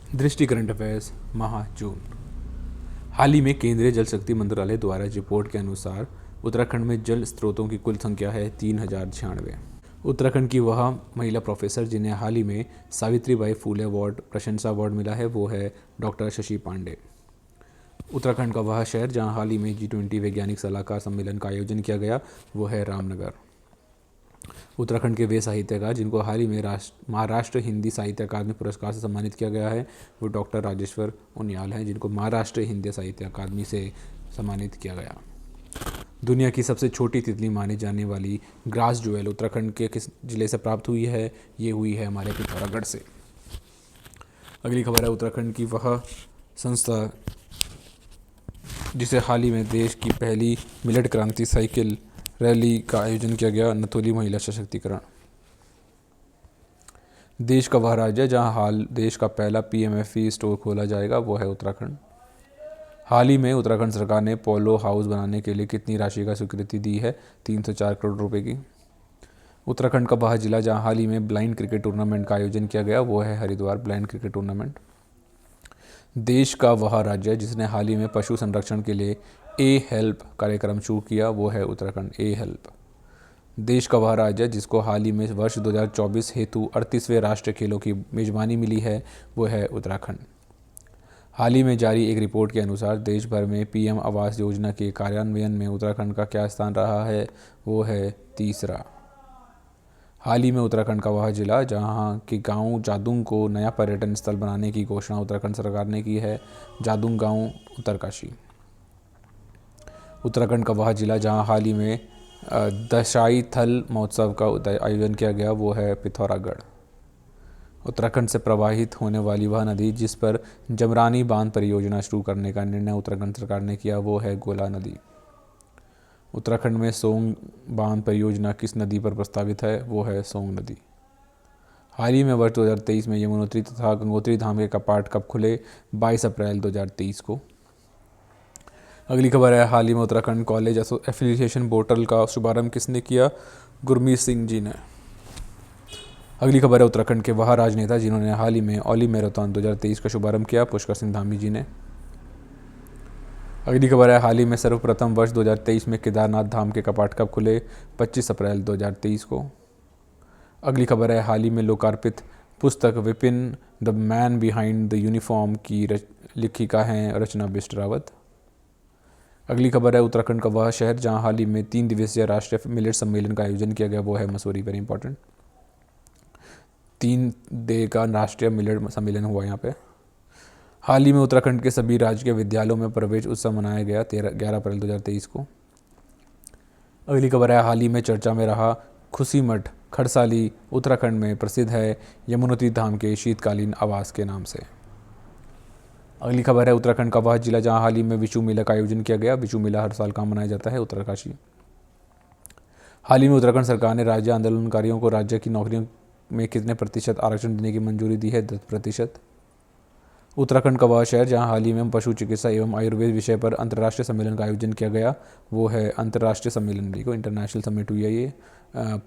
दृष्टि current affairs माह जून। हाल ही में केंद्रीय जल शक्ति मंत्रालय द्वारा रिपोर्ट के अनुसार उत्तराखंड में जल स्रोतों की कुल संख्या है 3096। उत्तराखंड की वह महिला प्रोफेसर जिन्हें हाल ही में सावित्रीबाई फूले अवार्ड प्रशंसा अवार्ड मिला है वो है डॉक्टर शशि पांडे। उत्तराखंड का वह शहर जहां हाल ही में G20 वैज्ञानिक सलाहकार सम्मेलन का आयोजन किया गया वो है रामनगर। उत्तराखंड के वे साहित्यकार जिनको हाल ही में महाराष्ट्र हिंदी साहित्य अकादमी पुरस्कार से सम्मानित किया गया है वो डॉक्टर राजेश्वर उनियाल हैं, जिनको महाराष्ट्र हिंदी साहित्य अकादमी से सम्मानित किया गया। दुनिया की सबसे छोटी तितली मानी जाने वाली ग्रास ज्वेल उत्तराखंड के किस जिले से प्राप्त हुई है? ये हुई है हमारे पिथौरागढ़ से। अगली खबर है उत्तराखंड की वह संस्था जिसे हाल ही में देश की पहली मिलेट क्रांति साइकिल रैली का आयोजन किया गया, नथोली महिला सशक्तिकरण। देश का वह राज्य जहां हाल देश का पहला PMFE स्टोर खोला जाएगा वो है उत्तराखंड। हाल ही में उत्तराखंड सरकार ने पोलो हाउस बनाने के लिए कितनी राशि का स्वीकृति दी है? 304 करोड़ रुपए की। उत्तराखंड का वह जिला जहां हाल ही में ब्लाइंड क्रिकेट टूर्नामेंट का आयोजन किया गया वो है हरिद्वार ब्लाइंड क्रिकेट टूर्नामेंट। देश का वह राज्य जिसने हाल ही में पशु संरक्षण के लिए ए हेल्प कार्यक्रम शुरू किया वो है उत्तराखंड। ए हेल्प। देश का वह राज्य जिसको हाल ही में वर्ष 2024 हेतु 38वें राष्ट्रीय खेलों की मेजबानी मिली है वो है उत्तराखंड। हाल ही में जारी एक रिपोर्ट के अनुसार देश भर में PM आवास योजना के कार्यान्वयन में उत्तराखंड का क्या स्थान रहा है? वो है तीसरा। हाल ही में उत्तराखंड का वह जिला जहां के गांव जादूंग को नया पर्यटन स्थल बनाने की घोषणा उत्तराखंड सरकार ने की है, जादूंग गांव उत्तरकाशी। उत्तराखंड का वह जिला जहां हाल ही में दशाई थल महोत्सव का आयोजन किया गया वो है पिथौरागढ़। उत्तराखंड से प्रवाहित होने वाली वह नदी जिस पर जमरानी बांध परियोजना शुरू करने का निर्णय उत्तराखंड सरकार ने किया वो है गोला नदी। उत्तराखंड में सोंग बांध परियोजना किस नदी पर प्रस्तावित है? वो है सोंग नदी। हाल ही में वर्ष 2023 में यमुनोत्री तथा गंगोत्री धाम के कपाट कब खुले? 22 अप्रैल 2023 को। अगली खबर है हाल ही में उत्तराखंड कॉलेज एफिलिएशन पोर्टल का शुभारंभ किसने किया? गुरमीत सिंह जी ने। अगली खबर है उत्तराखंड के वह राजनेता जिन्होंने हाल ही में ओली मैराथन 2023 का शुभारंभ किया, पुष्कर सिंह धामी जी ने। अगली खबर है हाल ही में सर्वप्रथम वर्ष 2023 में केदारनाथ धाम के कपाट कब खुले? 25 अप्रैल 2023 को। अगली खबर है हाल ही में लोकार्पित पुस्तक Vipin the man behind the uniform की लेखिका हैं रचना बिष्ट रावत। अगली खबर है उत्तराखंड का वह शहर जहां हाल ही में 3 दिवसीय राष्ट्रीय मिलेट सम्मेलन का आयोजन किया गया वो है मसूरी। वेरी इंपॉर्टेंट, 3 डे का राष्ट्रीय मिलेट सम्मेलन हुआ यहाँ पे। हाल ही में उत्तराखंड के सभी राजकीय विद्यालयों में प्रवेश उत्सव मनाया गया 11 अप्रैल 2023 को। अगली खबर है हाल ही में चर्चा में रहा खुशी मठ खड़साली उत्तराखंड में प्रसिद्ध है यमुनोत्री धाम के शीतकालीन आवास के नाम से। अगली खबर है उत्तराखंड का वह जिला जहां हाल ही में विशु मेला का आयोजन किया गया। विशु मेला हर साल कहाँ मनाया जाता है? उत्तरकाशी। हाल ही में उत्तराखंड सरकार ने राज्य आंदोलनकारियों को राज्य की नौकरियों में कितने प्रतिशत आरक्षण देने की मंजूरी दी है? 10%। उत्तराखंड का वह शहर जहां हाल ही में पशु चिकित्सा एवं आयुर्वेद विषय पर अंतर्राष्ट्रीय सम्मेलन का आयोजन किया गया वो है अंतर्राष्ट्रीय सम्मेलन को इंटरनेशनल समिट हुई है ये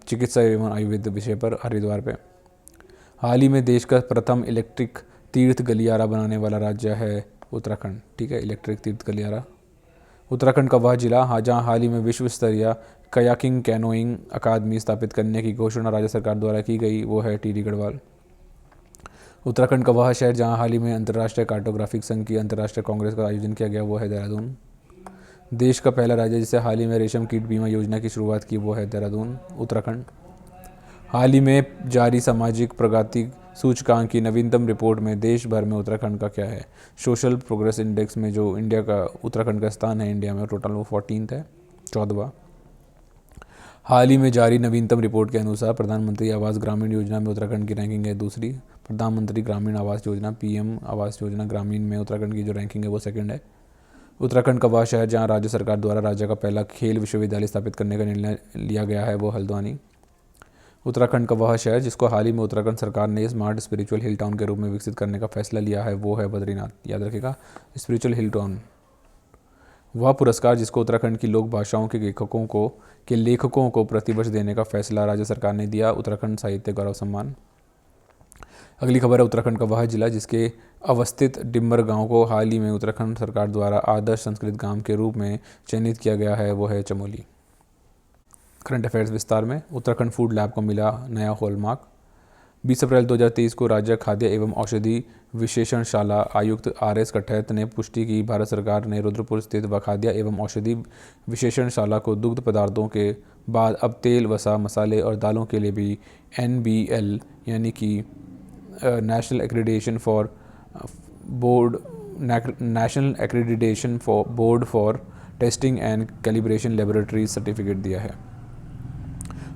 चिकित्सा एवं आयुर्वेद विषय पर हरिद्वार पे। हाल ही में देश का प्रथम इलेक्ट्रिक तीर्थ गलियारा बनाने वाला राज्य है उत्तराखंड। ठीक है, इलेक्ट्रिक तीर्थ गलियारा। उत्तराखंड का वह जिला जहाँ हाल ही में विश्व स्तरीय कयाकिंग कैनोइंग अकादमी स्थापित करने की घोषणा राज्य सरकार द्वारा की गई वो है टिहरी गढ़वाल। उत्तराखंड का वह शहर जहाँ हाल ही में अंतर्राष्ट्रीय कार्टोग्राफिक संघ की अंतर्राष्ट्रीय कांग्रेस का आयोजन किया गया वो है देहरादून। देश का पहला राज्य जिसे हाल ही में रेशम कीट बीमा योजना की शुरुआत की वो है देहरादून उत्तराखंड। हाल ही में जारी सामाजिक प्रगति सूचकांक की नवीनतम रिपोर्ट में देश भर में उत्तराखंड का क्या है? सोशल प्रोग्रेस इंडेक्स में जो इंडिया का उत्तराखंड का स्थान है इंडिया में टोटल वो 14 है, 14वां। हाल ही में जारी नवीनतम रिपोर्ट के अनुसार प्रधानमंत्री आवास ग्रामीण योजना में उत्तराखंड की रैंकिंग है दूसरी। प्रधानमंत्री ग्रामीण आवास योजना PM आवास योजना ग्रामीण में उत्तराखंड की जो रैंकिंग है वो सेकंड है। उत्तराखंड का वह शहर जहाँ राज्य सरकार द्वारा राज्य का पहला खेल विश्वविद्यालय स्थापित करने का निर्णय लिया गया है वो हल्द्वानी। उत्तराखंड का वह शहर जिसको हाल ही में उत्तराखंड सरकार ने स्मार्ट स्पिरिचुअल हिल टाउन के रूप में विकसित करने का फैसला लिया है वो है बद्रीनाथ। याद रखिएगा, स्पिरिचुअल हिल टाउन। वह पुरस्कार जिसको उत्तराखंड की लोक भाषाओं के लेखकों को प्रतिवर्ष देने का फैसला राज्य सरकार ने दिया, उत्तराखंड साहित्य गौरव सम्मान। अगली खबर है उत्तराखंड का वह जिला जिसके अवस्थित डिम्बर गांव को हाल ही में उत्तराखंड सरकार द्वारा आदर्श संस्कृत गांव के रूप में चयनित किया गया है, वो है चमोली। करंट अफेयर्स विस्तार में, उत्तराखंड फूड लैब को मिला नया हॉलमार्क। 20 अप्रैल 2023 को राज्य खाद्य एवं औषधि विशेषणशाला आयुक्त RS कठैत ने पुष्टि की भारत सरकार ने रुद्रपुर स्थित खाद्य एवं औषधि विशेषणशाला को दुग्ध पदार्थों के बाद अब तेल, वसा, मसाले और दालों के लिए भी NBL यानी कि national accreditation for board for testing and calibration laboratory certificate दिया है।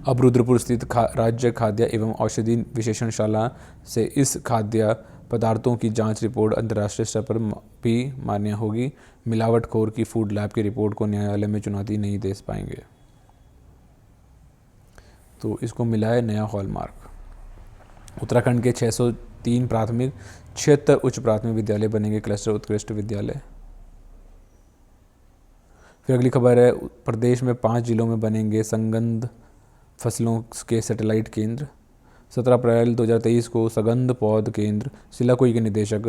अब रुद्रपुर स्थित राज्य खाद्य एवं औषधि विशेषणशाला से इस खाद्य पदार्थों की जांच रिपोर्ट अंतर्राष्ट्रीय स्तर पर भी मान्य होगी। मिलावटखोर की फूड लैब की रिपोर्ट को न्यायालय में चुनौती नहीं दे पाएंगे, तो इसको मिला है नया हॉलमार्क। उत्तराखंड के 603 प्राथमिक, 76 उच्च प्राथमिक विद्यालय बनेंगे क्लस्टर उत्कृष्ट विद्यालय। फिर अगली खबर है प्रदेश में 5 जिलों में बनेंगे संगंध फसलों के सैटेलाइट केंद्र। 17 अप्रैल 2023 को सगंध पौध केंद्र सिलाकुई के निदेशक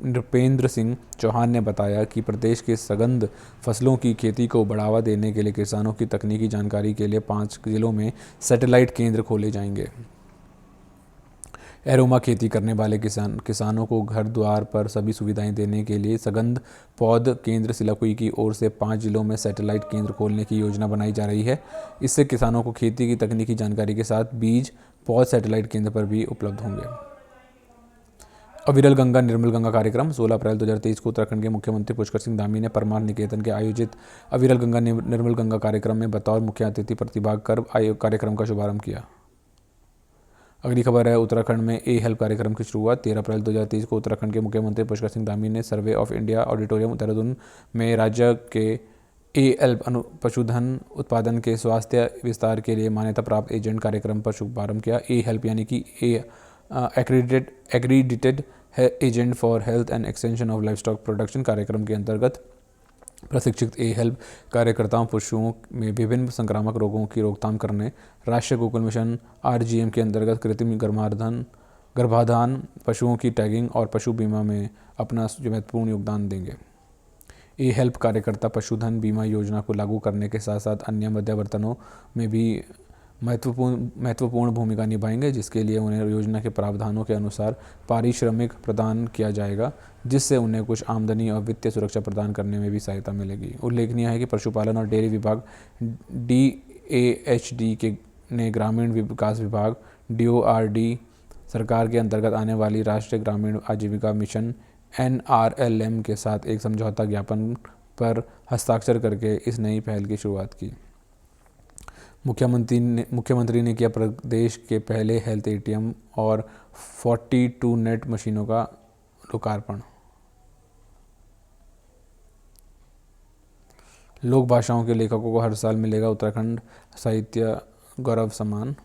नृपेंद्र सिंह चौहान ने बताया कि प्रदेश के सगंध फसलों की खेती को बढ़ावा देने के लिए किसानों की तकनीकी जानकारी के लिए 5 जिलों में सैटेलाइट केंद्र खोले जाएंगे। एरोमा खेती करने वाले किसानों को घर द्वार पर सभी सुविधाएं देने के लिए सगंध पौध केंद्र सिलाकुई की ओर से 5 जिलों में सैटेलाइट केंद्र खोलने की योजना बनाई जा रही है। इससे किसानों को खेती की तकनीकी जानकारी के साथ बीज पौध सैटेलाइट केंद्र पर भी उपलब्ध होंगे। अविरल गंगा निर्मल गंगा कार्यक्रम 16 अप्रैल 2023 को उत्तराखंड के मुख्यमंत्री पुष्कर सिंह धामी ने परमार निकेतन के आयोजित अविरल गंगा निर्मल गंगा कार्यक्रम में बतौर मुख्य अतिथि प्रतिभाग कर कार्यक्रम का शुभारंभ किया। अगली खबर है उत्तराखंड में हेल्प कार्यक्रम की शुरुआत। 13 अप्रैल 2023 को उत्तराखंड के मुख्यमंत्री पुष्कर सिंह धामी ने survey of India auditorium Dehradun में राज्य के हेल्प पशुधन उत्पादन के स्वास्थ्य विस्तार के लिए मान्यता प्राप्त एजेंट कार्यक्रम पर शुभारंभ किया। हेल्प यानी कि accredited agent for health and extension of livestock production कार्यक्रम के अंतर्गत प्रशिक्षित हेल्प कार्यकर्ताओं पशुओं में विभिन्न संक्रामक रोगों की रोकथाम करने राष्ट्रीय गोकुल मिशन RGM के अंतर्गत कृत्रिम गर्भाधान, पशुओं की टैगिंग और पशु बीमा में अपना महत्वपूर्ण योगदान देंगे। हेल्प कार्यकर्ता पशुधन बीमा योजना को लागू करने के साथ साथ अन्य मध्यावर्तनों में भी महत्वपूर्ण भूमिका निभाएंगे, जिसके लिए उन्हें योजना के प्रावधानों के अनुसार पारिश्रमिक प्रदान किया जाएगा, जिससे उन्हें कुछ आमदनी और वित्तीय सुरक्षा प्रदान करने में भी सहायता मिलेगी। उल्लेखनीय है कि पशुपालन और डेयरी विभाग DAHD ने ग्रामीण विकास विभाग DORD सरकार के अंतर्गत आने वाली राष्ट्रीय ग्रामीण आजीविका मिशन NRLM के साथ एक समझौता ज्ञापन पर हस्ताक्षर करके इस नई पहल की शुरुआत की। मुख्यमंत्री ने किया प्रदेश के पहले हेल्थ ATM और 42 नेट मशीनों का लोकार्पण। लोक भाषाओं के लेखकों को हर साल मिलेगा उत्तराखंड साहित्य गौरव सम्मान।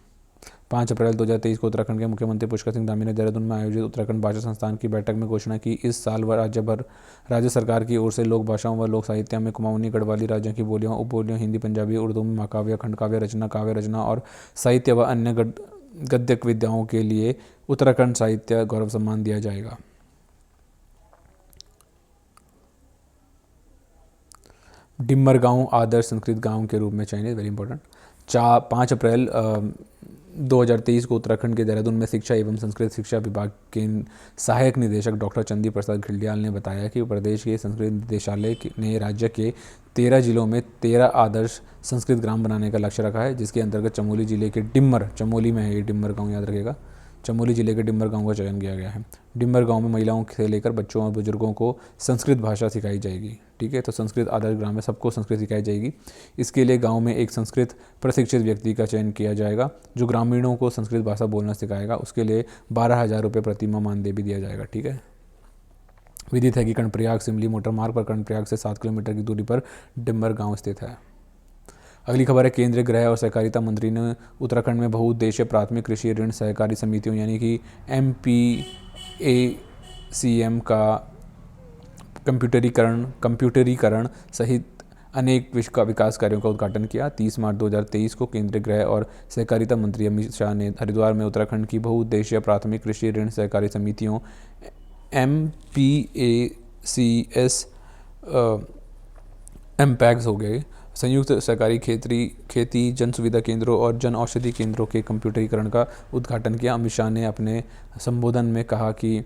5 अप्रैल 2023 को उत्तराखंड के मुख्यमंत्री पुष्कर सिंह धामी ने देहरादून में आयोजित उत्तराखंड भाषा संस्थान की बैठक में घोषणा की। इस साल राज्य सरकार की ओर से लोक भाषाओं व लोक साहित्य में कुमाऊनी गढ़वाली राज्यों की बोलियों, उपबोलियों, हिंदी, पंजाबी, उर्दू में महाकाव्य, खंडकाव्य रचना, काव्य रचना और साहित्य व अन्य गद्य विद्याओं के लिए उत्तराखंड साहित्य गौरव सम्मान दिया जाएगा। डिम्बर गांव आदर्श संस्कृत गांव के रूप में चयनित, वेरी इंपॉर्टेंट। 5 अप्रैल 2023 को उत्तराखंड के देहरादून में शिक्षा एवं संस्कृत शिक्षा विभाग के सहायक निदेशक डॉक्टर चंदी प्रसाद खिल्डियाल ने बताया कि प्रदेश के संस्कृत निदेशालय ने राज्य के 13 जिलों में 13 आदर्श संस्कृत ग्राम बनाने का लक्ष्य रखा है, जिसके अंतर्गत चमोली जिले के चमोली में है ये डिम्बर गाँव, याद रखिएगा, चमोली जिले के डिम्बर गांव का चयन किया गया है। डिम्बर गांव में महिलाओं से लेकर बच्चों और बुजुर्गों को संस्कृत भाषा सिखाई जाएगी। ठीक है, तो संस्कृत आदर्श ग्राम में सबको संस्कृत सिखाई जाएगी। इसके लिए गांव में एक संस्कृत प्रशिक्षित व्यक्ति का चयन किया जाएगा जो ग्रामीणों को संस्कृत भाषा बोलना सिखाएगा। उसके लिए 12,000 रुपये प्रतिमाह मानदेय भी दिया जाएगा। ठीक है, विदित है कि कर्णप्रयाग सिमली मोटर मार्ग पर कर्णप्रयाग से 7 किलोमीटर की दूरी पर डिम्बर गाँव स्थित है। अगली खबर है केंद्रीय गृह और सहकारिता मंत्री ने उत्तराखंड में बहुउद्देशीय प्राथमिक कृषि ऋण सहकारी समितियों यानी कि MPACM का कंप्यूटरीकरण सहित अनेक विकास कार्यों का उद्घाटन किया। 30 मार्च 2023 को केंद्रीय गृह और सहकारिता मंत्री अमित शाह ने हरिद्वार में उत्तराखंड की बहुउद्देशीय प्राथमिक कृषि ऋण सहकारी समितियों MPACS एमपैक्स हो गए संयुक्त सहकारी खेती जन सुविधा केंद्रों और जन औषधि केंद्रों के कंप्यूटरीकरण का उद्घाटन किया। अमित शाह ने अपने संबोधन में कहा कि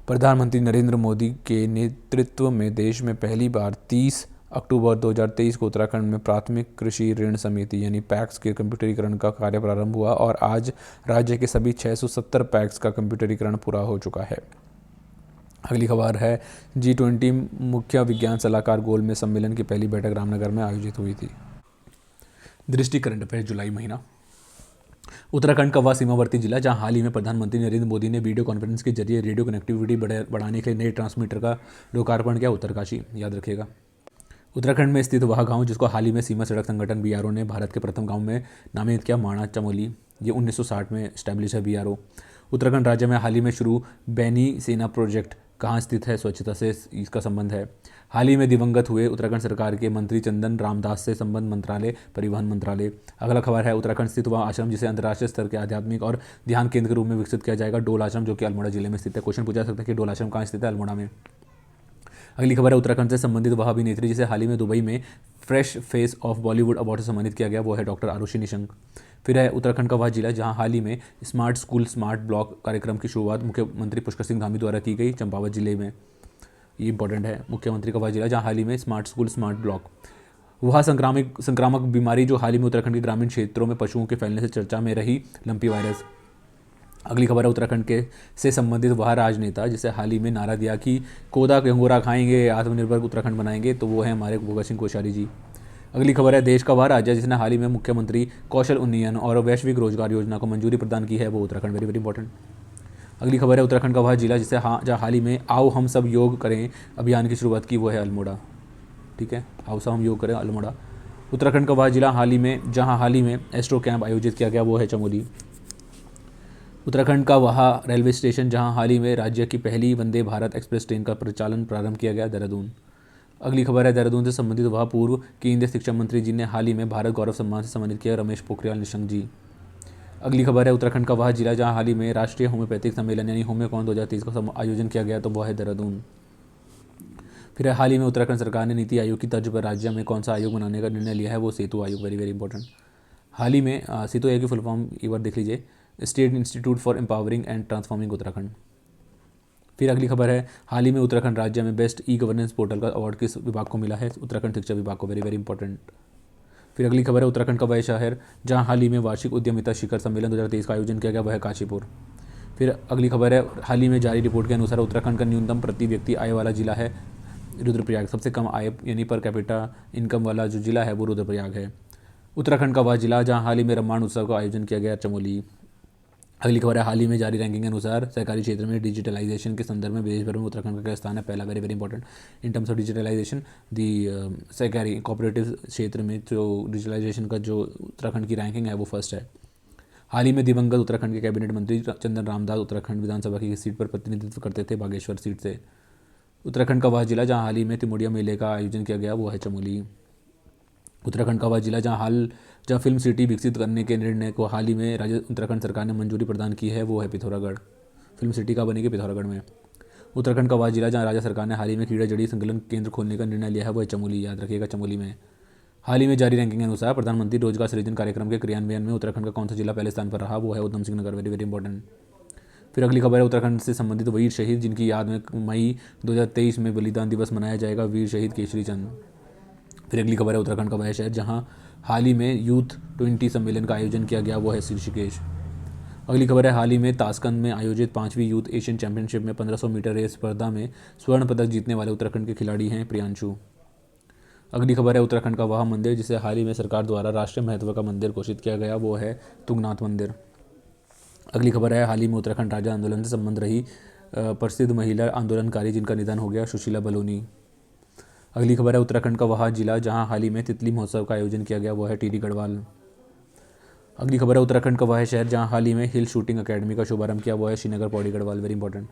प्रधानमंत्री नरेंद्र मोदी के नेतृत्व में देश में पहली बार 30 अक्टूबर 2023 को उत्तराखंड में प्राथमिक कृषि ऋण समिति यानी पैक्स के कंप्यूटरीकरण का कार्य प्रारंभ हुआ और आज राज्य के सभी 670 पैक्स का कंप्यूटरीकरण पूरा हो चुका है। अगली खबर है G20 मुख्य विज्ञान सलाहकार गोलमेज सम्मेलन की पहली बैठक रामनगर में आयोजित हुई थी। दृष्टि करंट अफेयर जुलाई महीना। उत्तराखंड का वह सीमावर्ती जिला जहां हाल ही में प्रधानमंत्री नरेंद्र मोदी ने वीडियो कॉन्फ्रेंस के जरिए रेडियो कनेक्टिविटी बढ़ाने के लिए नए ट्रांसमीटर का लोकार्पण किया। उत्तरकाशी याद रखिएगा। उत्तराखंड में स्थित वह गांव जिसको हाल ही में सीमा सड़क संगठन BRO ने भारत के प्रथम गांव में नामित किया, माणा चमोली। ये 1960 में स्टैब्लिश है BRO। उत्तराखंड राज्य में हाल ही में शुरू बैनी सेना प्रोजेक्ट कहाँ स्थित है? स्वच्छता से इसका संबंध है। हाल ही में दिवंगत हुए उत्तराखंड सरकार के मंत्री चंदन रामदास से संबंध मंत्रालय परिवहन मंत्रालय। अगला खबर है उत्तराखंड स्थित वह आश्रम जिसे अंतर्राष्ट्रीय स्तर के आध्यात्मिक और ध्यान केंद्र के रूप में विकसित किया जाएगा, डोल आश्रम, जो कि अल्मोड़ा जिले में स्थित है। क्वेश्चन पूछा सकता है कि डोल आश्रम कहाँ स्थित है? अल्मोड़ा में। अगली खबर है उत्तराखंड से संबंधित वह अभिनेत्री जिसे हाल ही में दुबई में fresh face of Bollywood award से सम्मानित किया गया, वो है डॉक्टर आरुषि निशंक। फिर है उत्तराखंड का वह जिला जहां हाल ही में स्मार्ट स्कूल स्मार्ट ब्लॉक कार्यक्रम की शुरुआत मुख्यमंत्री पुष्कर सिंह धामी द्वारा की गई, चंपावत जिले में। ये इंपॉर्टेंट है। मुख्यमंत्री का वह जिला जहाँ हाल ही में स्मार्ट स्कूल स्मार्ट ब्लॉक। वह संक्रामक बीमारी जो हाल ही में उत्तराखंड के ग्रामीण क्षेत्रों में पशुओं के फैलने से चर्चा में रही, लंपी वायरस। अगली खबर है उत्तराखंड के से संबंधित वह राजनेता जिसे हाल ही में नारा दिया कि कोदा गंगोरा खाएंगे आत्मनिर्भर उत्तराखंड बनाएंगे, तो वो है हमारे भगत सिंह कोश्यारी जी। अगली खबर है देश का वह राज्य जिसने हाल ही में मुख्यमंत्री कौशल उन्नयन और वैश्विक रोजगार योजना को मंजूरी प्रदान की है, वो उत्तराखंड। Very very important. अगली खबर है उत्तराखंड का वह जिला जिसे जहाँ हाल ही में आओ हम सब योग करें अभियान की शुरुआत की, वो है अल्मोड़ा। ठीक है, आओ सब हम योग करें, अल्मोड़ा। उत्तराखंड का वह जिला जहाँ हाल ही में एस्ट्रो कैंप आयोजित किया गया, वो है चमोली। उत्तराखंड का वह रेलवे स्टेशन जहाँ हाल ही में राज्य की पहली वंदे भारत एक्सप्रेस ट्रेन का प्रचालन प्रारंभ किया गया, देहरादून। अगली खबर है देहरादून से संबंधित वह पूर्व केंद्रीय शिक्षा मंत्री जिन्हें हाल ही में भारत गौरव सम्मान से सम्मानित किया, रमेश पोखरियाल निशंक जी। अगली खबर है उत्तराखंड का वह जिला जहां हाल ही में राष्ट्रीय होम्योपैथिक सम्मेलन यानी होम्योकॉन 2023 का आयोजन किया गया, तो वह है देहरादून। फिर हाल ही में उत्तराखंड सरकार ने नीति आयोग की तर्ज पर राज्य में कौन सा आयोग बनाने का निर्णय लिया है, वो Setu Aayog. Very very important. हाल ही में सेतु आयोग की फुल फॉर्म एक बार देख लीजिए, state institute for empowering and transforming Uttarakhand. फिर अगली खबर है हाल ही में उत्तराखंड राज्य में बेस्ट ई गवर्नेंस पोर्टल का अवार्ड किस विभाग को मिला है, उत्तराखंड शिक्षा विभाग को। Very very important. फिर अगली खबर है उत्तराखंड का वह शहर जहां हाल ही में वार्षिक उद्यमिता शिखर सम्मेलन 2023 का आयोजन किया गया, वह है काशीपुर। फिर अगली खबर है हाल ही में जारी रिपोर्ट के अनुसार उत्तराखंड का न्यूनतम प्रति व्यक्ति आय वाला जिला है रुद्रप्रयाग। सबसे कम आय यानी पर कैपिटा इनकम वाला जो जिला है वो रुद्रप्रयाग है। उत्तराखंड का वह जिला जहाँ हाल ही में रामायण उत्सव का आयोजन किया गया, चमोली। अगली खबर है हाल ही में जारी रैंकिंग के अनुसार सहकारी क्षेत्र में डिजिटलाइजेशन के संदर्भ में देश भर में उत्तराखंड का क्या स्थान है, पहला। Very very important. In terms of digitalization the सहकारी कोऑपरेटिव क्षेत्र में जो डिजिटलाइजेशन का जो उत्तराखंड की रैंकिंग है वो फर्स्ट है। हाल ही में दिवंगत उत्तराखंड के कैबिनेट मंत्री चंदन रामदास उत्तराखंड विधानसभा की सीट पर प्रतिनिधित्व करते थे, बागेश्वर सीट से। उत्तराखंड का वह जिला जहाँ हाल ही में तिमोडिया मेले का आयोजन किया गया, वो है चमोली। उत्तराखंड का वह जिला जहाँ फिल्म सिटी विकसित करने के निर्णय को हाल ही में राज्य उत्तराखंड सरकार ने मंजूरी प्रदान की है, वो है पिथौरागढ़। फिल्म सिटी का बनेगी पिथौरागढ़ में। उत्तराखंड का वह जिला जहाँ राज्य सरकार ने हाल ही में कीड़ा जड़ी संकलन केंद्र खोलने का निर्णय लिया है, वो है चमोली। याद रखिएगा, चमोली में। हाल ही में जारी रैंकिंग के अनुसार प्रधानमंत्री रोजगार सृजन कार्यक्रम के क्रियान्वयन में उत्तराखंड का कौन सा जिला पहले स्थान पर रहा, वो है Udham Singh Nagar. Very very important. फिर अगली खबर है उत्तराखंड से संबंधित वीर शहीद जिनकी याद में मई 2023 में बलिदान दिवस मनाया जाएगा, वीर शहीद केशरी चंद। फिर अगली खबर है उत्तराखंड का वह शहर जहां हाल ही में यूथ 20 सम्मेलन का आयोजन किया गया, वो है ऋषिकेश। अगली खबर है हाल ही में ताशकंद में आयोजित 5वीं यूथ एशियन चैंपियनशिप में 1500 मीटर रेस स्पर्धा में स्वर्ण पदक जीतने वाले उत्तराखंड के खिलाड़ी हैं प्रियांशु। अगली खबर है उत्तराखंड का वह मंदिर जिसे हाल ही में सरकार द्वारा राष्ट्रीय महत्व का मंदिर घोषित किया गया, वो है तुंगनाथ मंदिर। अगली खबर है हाल ही में उत्तराखंड राज्य आंदोलन से संबंध रही प्रसिद्ध महिला आंदोलनकारी जिनका निधन हो गया, सुशीला बलूनी। अगली खबर है उत्तराखंड का वह जिला जहां हाल ही में तितली महोत्सव का आयोजन किया गया, वो है टिहरी गढ़वाल। अगली खबर है उत्तराखंड का वह शहर जहां हाल ही में हिल शूटिंग अकेडमी का शुभारंभ किया, वो है श्रीनगर पौड़ी गढ़वाल। Very important.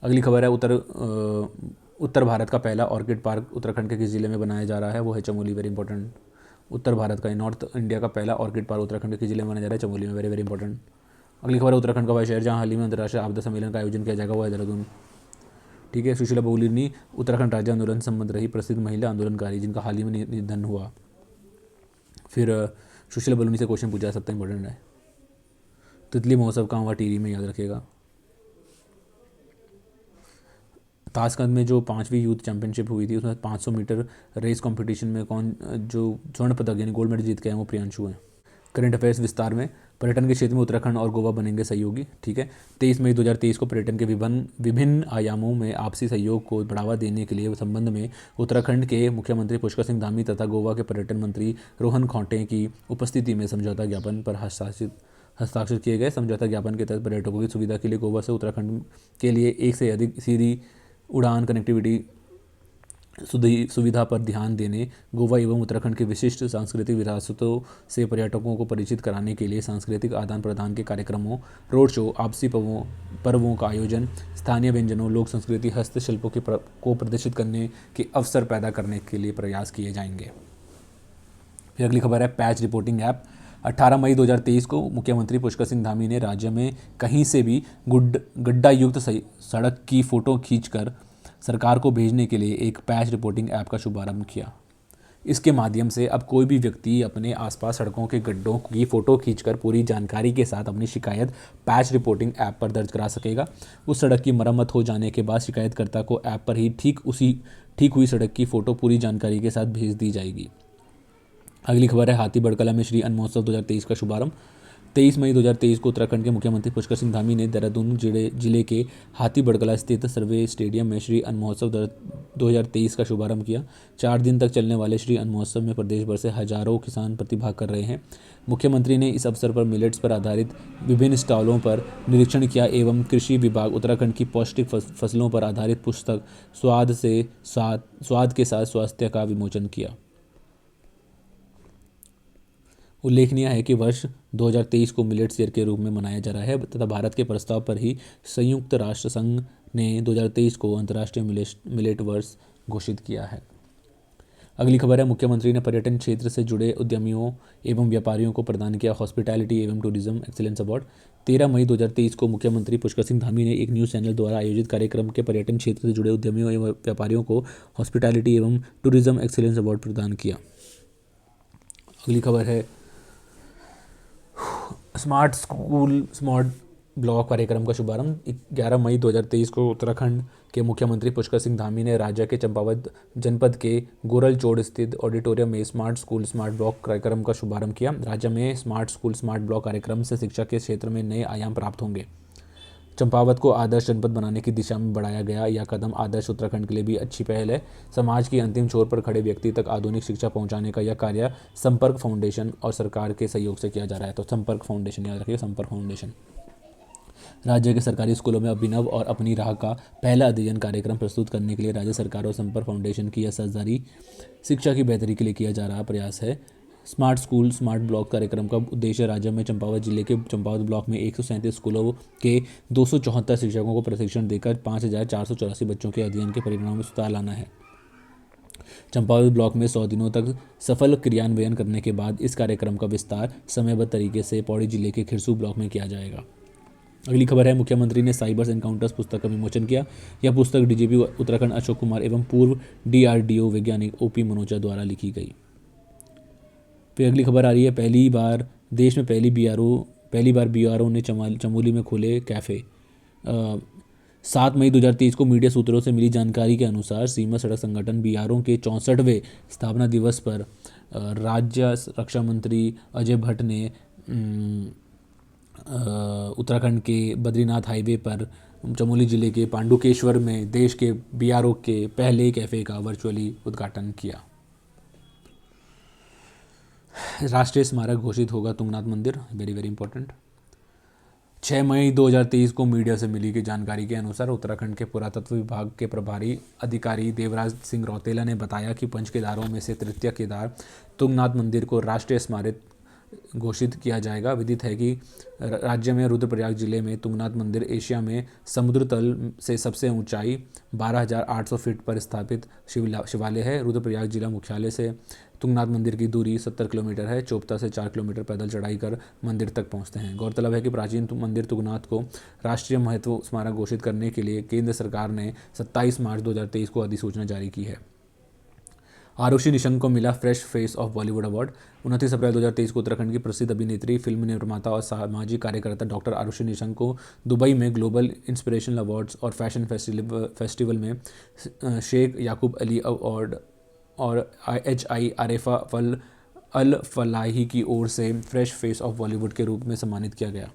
अगली खबर है उत्तर भारत का पहला ऑर्किड पार्क उत्तराखंड के किस जिले में बनाया जा रहा है? वो है चमोली। Very important. उत्तर भारत का, नॉर्थ इंडिया का पहला ऑर्किड पार्क उत्तराखंड के किस जिले में बनाया जा रहा है? चमोली में। Very very important. अगली खबर है उत्तराखंड का वह शहर जहाँ हाल ही में अंतर्राष्ट्रीय आपदा सम्मेलन का आयोजन किया जाएगा, वो है देहरादून। ठीक है। सुशीला बहुगुणी उत्तराखंड राज्य आंदोलन से संबंध रही प्रसिद्ध महिला आंदोलनकारी जिनका हाल ही में निधन हुआ। फिर सुशीला बलूनी से क्वेश्चन पूछा जा सकता है, इंपॉर्टेंट है। तितली महोत्सव कहाँ हुआ? टिहरी में, याद रखिएगा। ताशकंद में जो 5वीं यूथ चैंपियनशिप हुई थी उसमें 500 मीटर रेस कंपटीशन में कौन जो स्वर्ण पदक यानी गोल्ड मेडल जीत के हैं वो प्रियांशु हैं। करंट अफेयर्स विस्तार में, पर्यटन के क्षेत्र में उत्तराखंड और गोवा बनेंगे सहयोगी। ठीक है। 23 मई 2023 को पर्यटन के विभिन्न आयामों में आपसी सहयोग को बढ़ावा देने के लिए संबंध में उत्तराखंड के मुख्यमंत्री पुष्कर सिंह धामी तथा गोवा के पर्यटन मंत्री रोहन खौंटे की उपस्थिति में समझौता ज्ञापन पर हस्ताक्षर किए गए। समझौता ज्ञापन के तहत पर्यटकों की सुविधा के लिए गोवा से उत्तराखंड के लिए एक से अधिक सीधी उड़ान कनेक्टिविटी सुविधा पर ध्यान देने, गोवा एवं उत्तराखंड के विशिष्ट सांस्कृतिक विरासतों से पर्यटकों को परिचित कराने के लिए सांस्कृतिक आदान प्रदान के कार्यक्रमों, रोड शो, आपसी पर्वों का आयोजन, स्थानीय व्यंजनों, लोक संस्कृति, हस्तशिल्पों को प्रदर्शित करने के अवसर पैदा करने के लिए प्रयास किए जाएंगे। फिर अगली खबर है पैच रिपोर्टिंग ऐप। 18 मई 2023 को मुख्यमंत्री पुष्कर सिंह धामी ने राज्य में कहीं से भी गड्ढा युक्त सड़क की फ़ोटो खींचकर सरकार को भेजने के लिए एक पैच रिपोर्टिंग ऐप का शुभारंभ किया। इसके माध्यम से अब कोई भी व्यक्ति अपने आसपास सड़कों के गड्ढों की फ़ोटो खींचकर पूरी जानकारी के साथ अपनी शिकायत पैच रिपोर्टिंग ऐप पर दर्ज करा सकेगा। उस सड़क की मरम्मत हो जाने के बाद शिकायतकर्ता को ऐप पर ही ठीक हुई सड़क की फ़ोटो पूरी जानकारी के साथ भेज दी जाएगी। अगली खबर है हाथी बड़कला में श्री अन्न महोत्सव 2023 का शुभारंभ। 23 मई 2023 को उत्तराखंड के मुख्यमंत्री पुष्कर सिंह धामी ने देहरादून जिले के हाथी बड़कला स्थित सर्वे स्टेडियम में श्री अन्न महोत्सव 2023 का शुभारंभ किया। 4 दिन तक चलने वाले श्री अन्न महोत्सव में प्रदेश भर से हजारों किसान प्रतिभाग कर रहे हैं। मुख्यमंत्री ने इस अवसर पर मिलेट्स पर आधारित विभिन्न स्टॉलों पर निरीक्षण किया एवं कृषि विभाग उत्तराखंड की पौष्टिक फसलों पर आधारित पुस्तक स्वाद के साथ स्वास्थ्य का विमोचन किया। उल्लेखनीय है कि वर्ष 2023 को मिलेट्स ईयर के रूप में मनाया जा रहा है तथा भारत के प्रस्ताव पर ही संयुक्त राष्ट्र संघ ने 2023 को अंतर्राष्ट्रीय मिलेट वर्ष घोषित किया है। अगली खबर है मुख्यमंत्री ने पर्यटन क्षेत्र से जुड़े उद्यमियों एवं व्यापारियों को प्रदान किया हॉस्पिटैलिटी एवं टूरिज्म एक्सीलेंस अवार्ड। 13 मई 2023 को मुख्यमंत्री पुष्कर सिंह धामी ने एक न्यूज़ चैनल द्वारा आयोजित कार्यक्रम के पर्यटन क्षेत्र से जुड़े उद्यमियों एवं व्यापारियों को हॉस्पिटैलिटी एवं टूरिज्म एक्सीलेंस अवार्ड प्रदान किया। अगली खबर है स्मार्ट स्कूल स्मार्ट ब्लॉक कार्यक्रम का शुभारंभ। 11 मई 2023 को उत्तराखंड के मुख्यमंत्री पुष्कर सिंह धामी ने राज्य के चंपावत जनपद के गोरलचोड़ स्थित ऑडिटोरियम में स्मार्ट स्कूल स्मार्ट ब्लॉक कार्यक्रम का शुभारंभ किया। राज्य में स्मार्ट स्कूल स्मार्ट ब्लॉक कार्यक्रम से शिक्षा के क्षेत्र में नए आयाम प्राप्त होंगे। चंपावत को आदर्श जनपद बनाने की दिशा में बढ़ाया गया यह कदम आदर्श उत्तराखंड के लिए भी अच्छी पहल है। समाज की अंतिम छोर पर खड़े व्यक्ति तक आधुनिक शिक्षा पहुंचाने का यह कार्य संपर्क फाउंडेशन और सरकार के सहयोग से किया जा रहा है। तो संपर्क फाउंडेशन याद रखिए, संपर्क फाउंडेशन। राज्य के सरकारी स्कूलों में अभिनव और अपनी राह का पहला अध्ययन कार्यक्रम प्रस्तुत करने के लिए राज्य सरकार और संपर्क फाउंडेशन की यह साझेदारी शिक्षा की बेहतरी के लिए किया जा रहा प्रयास है। स्मार्ट स्कूल स्मार्ट ब्लॉक कार्यक्रम का उद्देश्य राज्य में चंपावत जिले के चंपावत ब्लॉक में 137 स्कूलों के 274 शिक्षकों को प्रशिक्षण देकर 5484 बच्चों के अध्ययन के परिणामों में सुधार लाना है। चंपावत ब्लॉक में 100 दिनों तक सफल क्रियान्वयन करने के बाद इस कार्यक्रम का विस्तार समयबद्ध तरीके से पौड़ी जिले के खिरसू ब्लॉक में किया जाएगा। अगली खबर है मुख्यमंत्री ने साइबर्स एनकाउंटर्स पुस्तक का विमोचन किया। यह पुस्तक डीजीपी उत्तराखंड अशोक कुमार एवं पूर्व डीआरडीओ वैज्ञानिक ओपी मनोचा द्वारा लिखी गई। फिर अगली खबर आ रही है देश में पहली बार बीआरओ ने चमोली में खोले कैफ़े। 7 मई 2023 को मीडिया सूत्रों से मिली जानकारी के अनुसार सीमा सड़क संगठन बीआरओ के 64वें स्थापना दिवस पर राज्य रक्षा मंत्री अजय भट्ट ने उत्तराखंड के बद्रीनाथ हाईवे पर चमोली जिले के पांडुकेश्वर में देश के बीआरओ के पहले कैफ़े का वर्चुअली उद्घाटन किया। राष्ट्रीय स्मारक घोषित होगा तुंगनाथ मंदिर, वेरी वेरी इंपॉर्टेंट। 6 मई 2023 को मीडिया से मिली की जानकारी के अनुसार उत्तराखंड के पुरातत्व विभाग के प्रभारी अधिकारी देवराज सिंह रौतेला ने बताया कि पंच केदारों में से तृतीय केदार तुंगनाथ मंदिर को राष्ट्रीय घोषित किया जाएगा। विदित है कि राज्य में रुद्रप्रयाग जिले में तुंगनाथ मंदिर एशिया में समुद्र तल से सबसे ऊंचाई 12,800 फीट पर स्थापित शिवालय है। रुद्रप्रयाग जिला मुख्यालय से तुंगनाथ मंदिर की दूरी 70 किलोमीटर है। चोपता से 4 किलोमीटर पैदल चढ़ाई कर मंदिर तक पहुंचते हैं। गौरतलब है कि प्राचीन मंदिर तुंगनाथ को राष्ट्रीय महत्व स्मारक घोषित करने के लिए केंद्र सरकार ने 27 मार्च 2023 को अधिसूचना जारी की है। आरुषि निशंक को मिला fresh face of Bollywood award. 29 अप्रैल 2023 को उत्तराखंड की प्रसिद्ध अभिनेत्री, फिल्म निर्माता और सामाजिक कार्यकर्ता डॉक्टर आरुषि निशंक को दुबई में ग्लोबल इंस्पिरेशनल अवार्ड्स और फैशन फेस्टिवल में शेख याकूब अली अवार्ड और HIRFA अल फलाही की ओर से फ्रेश फेस ऑफ बॉलीवुड के रूप में सम्मानित किया गया।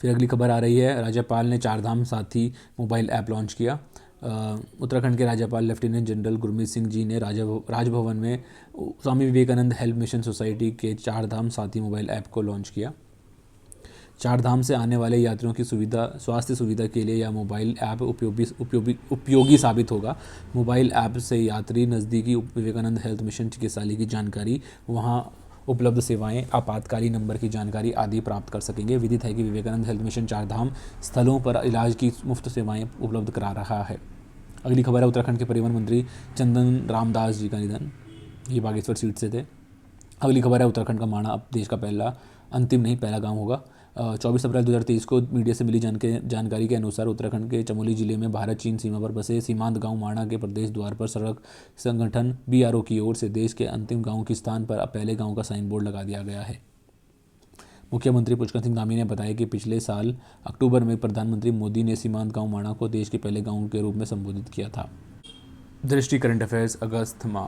फिर अगली खबर आ रही है, राज्यपाल ने चारधाम साथी मोबाइल ऐप लॉन्च किया। उत्तराखंड के राज्यपाल लेफ्टिनेंट जनरल गुरमीत सिंह जी ने राजभवन में Swami Vivekananda health mission society के चारधाम साथी मोबाइल ऐप को लॉन्च किया। चारधाम से आने वाले यात्रियों की स्वास्थ्य सुविधा के लिए यह मोबाइल ऐप उपयोगी साबित होगा। मोबाइल ऐप से यात्री नज़दीकी विवेकानंद हेल्थ मिशन चिकित्सालय की जानकारी, वहां उपलब्ध सेवाएं, आपातकालीन नंबर की जानकारी आदि प्राप्त कर सकेंगे। विदित है कि विवेकानंद हेल्थ मिशन चारधाम स्थलों पर इलाज की मुफ्त सेवाएं उपलब्ध करा रहा है। अगली खबर है, उत्तराखंड के परिवहन मंत्री चंदन रामदास जी का निधन। ये बागेश्वर सीट से थे। अगली खबर है, उत्तराखंड का माणा अब देश का पहला गांव होगा। 24 अप्रैल 2023 को मीडिया से मिली जानकारी के अनुसार उत्तराखंड के चमोली जिले में भारत चीन सीमा पर बसे सीमांत गांव माणा के प्रदेश द्वार पर सड़क संगठन BRO की ओर से देश के अंतिम गांव के स्थान पर अब पहले गांव का साइन बोर्ड लगा दिया गया है। मुख्यमंत्री पुष्कर सिंह धामी ने बताया कि पिछले साल अक्टूबर में प्रधानमंत्री मोदी ने सीमांत गांव माणा को देश के पहले गांव के रूप में संबोधित किया था। दृष्टि करंट अफेयर्स अगस्त माह।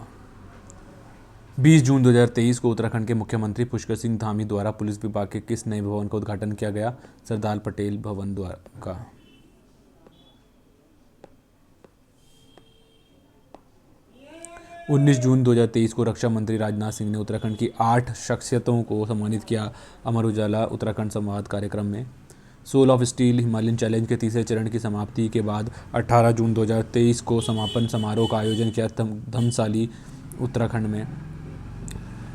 20 जून 2023 को उत्तराखंड के मुख्यमंत्री पुष्कर सिंह धामी द्वारा पुलिस विभाग के किस नए भवन का उद्घाटन किया गया? सरदार पटेल भवन द्वारा का। 19 जून 2023 को रक्षा मंत्री राजनाथ सिंह ने उत्तराखंड की 8 शख्सियतों को सम्मानित किया। अमर उजाला उत्तराखंड संवाद कार्यक्रम में soul of steel Himalayan challenge के तीसरे चरण की समाप्ति के बाद 18 जून 2023 को समापन समारोह का आयोजन किया धमसाली उत्तराखंड में।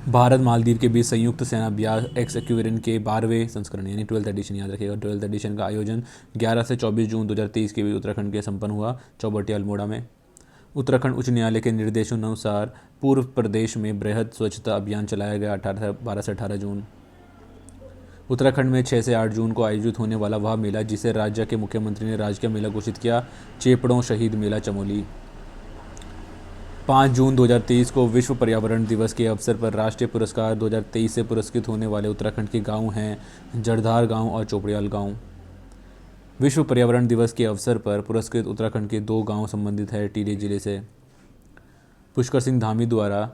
भारत मालदीव के बीच संयुक्त सेना अभ्यास एक्सक्यूरेंट के 12वें संस्करण यानी 12th एडिशन, याद रखिएगा 12th एडिशन का आयोजन 11 से 24 जून 2023 के बीच उत्तराखंड के संपन्न हुआ चौबटिया अल्मोड़ा में। उत्तराखंड उच्च न्यायालय के निर्देशानुसार पूर्व प्रदेश में बृहद स्वच्छता अभियान चलाया गया 12 से 18 जून। उत्तराखंड में 6 से 8 जून को आयोजित होने वाला वह मेला जिसे राज्य के मुख्यमंत्री ने राजकीय मेला घोषित किया, चेपड़ों शहीद मेला चमोली। 5 जून 2023 को विश्व पर्यावरण दिवस के अवसर पर राष्ट्रीय पुरस्कार 2023 से पुरस्कृत होने वाले उत्तराखंड के गांव हैं जड़धार गांव और चोपड़ियाल गांव। विश्व पर्यावरण दिवस के अवसर पर पुरस्कृत उत्तराखंड के 2 गांव संबंधित है टिहरी जिले से। पुष्कर सिंह धामी द्वारा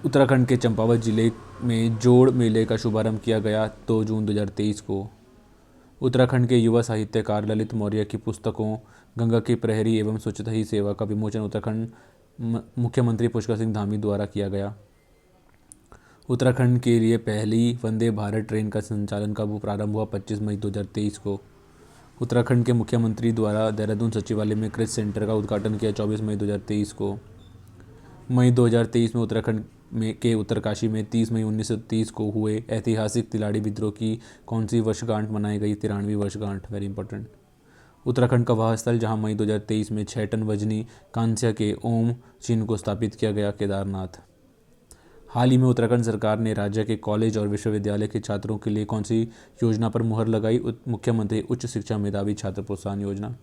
उत्तराखंड के चंपावत जिले में जोड़ मेले का शुभारंभ किया गया 2 जून 2023 को। उत्तराखंड के युवा साहित्यकार ललित मौर्य की पुस्तकों गंगा की प्रहरी एवं स्वच्छता ही सेवा का विमोचन उत्तराखंड मुख्यमंत्री पुष्कर सिंह धामी द्वारा किया गया। उत्तराखंड के लिए पहली वंदे भारत ट्रेन का संचालन का प्रारंभ हुआ 25 मई 2023 को। उत्तराखंड के मुख्यमंत्री द्वारा देहरादून सचिवालय में क्रिस सेंटर का उद्घाटन किया 24 मई 2023 को। मई 2023 में उत्तराखंड के उत्तरकाशी में 30 मई 1930 को हुए ऐतिहासिक तिलाड़ी विद्रोह की कौन सी वर्षगांठ मनाई गई? 93वीं वर्षगांठ, वेरी इंपॉर्टेंट। उत्तराखंड का वह स्थल जहां मई 2023 में 6 टन वजनी कांस्य के ओम चिन्ह को स्थापित किया गया, केदारनाथ। हाल ही में उत्तराखंड सरकार ने राज्य के कॉलेज और विश्वविद्यालय के छात्रों के लिए कौन सी योजना पर मुहर लगाई? मुख्यमंत्री उच्च शिक्षा मेधावी छात्र प्रोत्साहन योजना।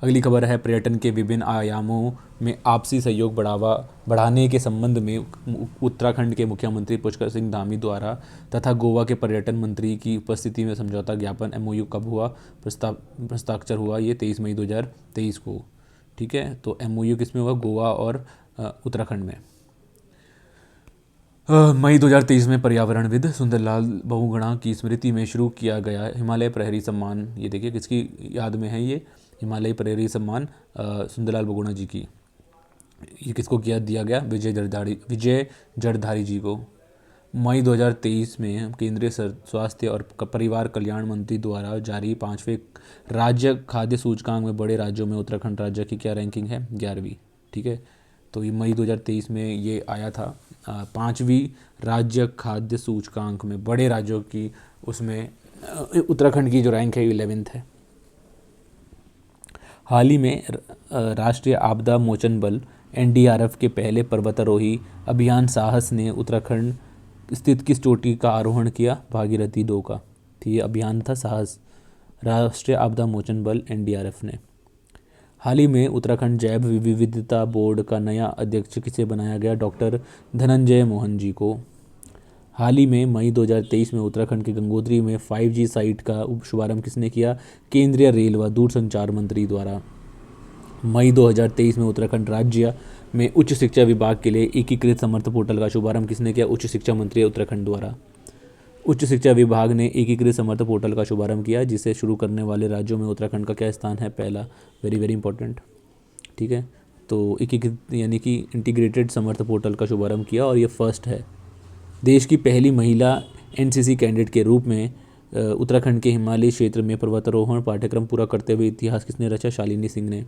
अगली खबर है, पर्यटन के विभिन्न आयामों में आपसी सहयोग बढ़ाने के संबंध में उत्तराखंड के मुख्यमंत्री पुष्कर सिंह धामी द्वारा तथा गोवा के पर्यटन मंत्री की उपस्थिति में समझौता ज्ञापन MOU कब हुआ? हस्ताक्षर हुआ ये 23 मई 2023 को। ठीक है, तो MOU किस में हुआ? गोवा और उत्तराखंड में। मई 2023 में पर्यावरणविद सुंदरलाल बहुगुणा की स्मृति में शुरू किया गया हिमालय प्रहरी सम्मान। ये देखिए किसकी याद में है ये हिमालय प्रहरी सम्मान? सुंदरलाल बहुगुणा जी की। ये किसको दिया गया? विजय जड़धारी जी को। मई 2023 में केंद्रीय स्वास्थ्य और परिवार कल्याण मंत्री द्वारा जारी 5वें राज्य खाद्य सूचकांक में बड़े राज्यों में उत्तराखंड राज्य की क्या रैंकिंग है? 11वीं। ठीक है, तो ये मई 2023 में ये आया था 5वीं राज्य खाद्य सूचकांक में, बड़े राज्यों की उसमें उत्तराखंड की जो रैंक है 11th है। हाल ही में राष्ट्रीय आपदा मोचन बल एनडीआरएफ के पहले पर्वतारोही अभियान साहस ने उत्तराखंड स्थित किस चोटी का आरोहण किया? भागीरथी 2 का। तो ये अभियान था साहस, राष्ट्रीय आपदा मोचन बल एनडीआरएफ ने। हाल ही में उत्तराखंड जैव विविधता बोर्ड का नया अध्यक्ष किसे बनाया गया? डॉक्टर धनंजय मोहन जी को। हाल ही में मई 2023 में उत्तराखंड के गंगोत्री में 5G साइट का शुभारंभ किसने किया? केंद्रीय रेल व दूरसंचार मंत्री द्वारा। मई 2023 में उत्तराखंड राज्य में उच्च शिक्षा विभाग के लिए एकीकृत समर्थ पोर्टल का शुभारंभ किसने किया? उच्च शिक्षा मंत्री उत्तराखंड द्वारा। उच्च शिक्षा विभाग ने एकीकृत समर्थ पोर्टल का शुभारंभ किया, जिसे शुरू करने वाले राज्यों में उत्तराखंड का क्या स्थान है? पहला। Very very important. ठीक है, तो एकीकृत यानी कि इंटीग्रेटेड समर्थ पोर्टल का शुभारंभ किया और ये फर्स्ट है। देश की पहली महिला एनसीसी कैडेट के रूप में उत्तराखंड के हिमालयी क्षेत्र में पर्वतारोहण पाठ्यक्रम पूरा करते हुए इतिहास किसने रचा? शालिनी सिंह ने।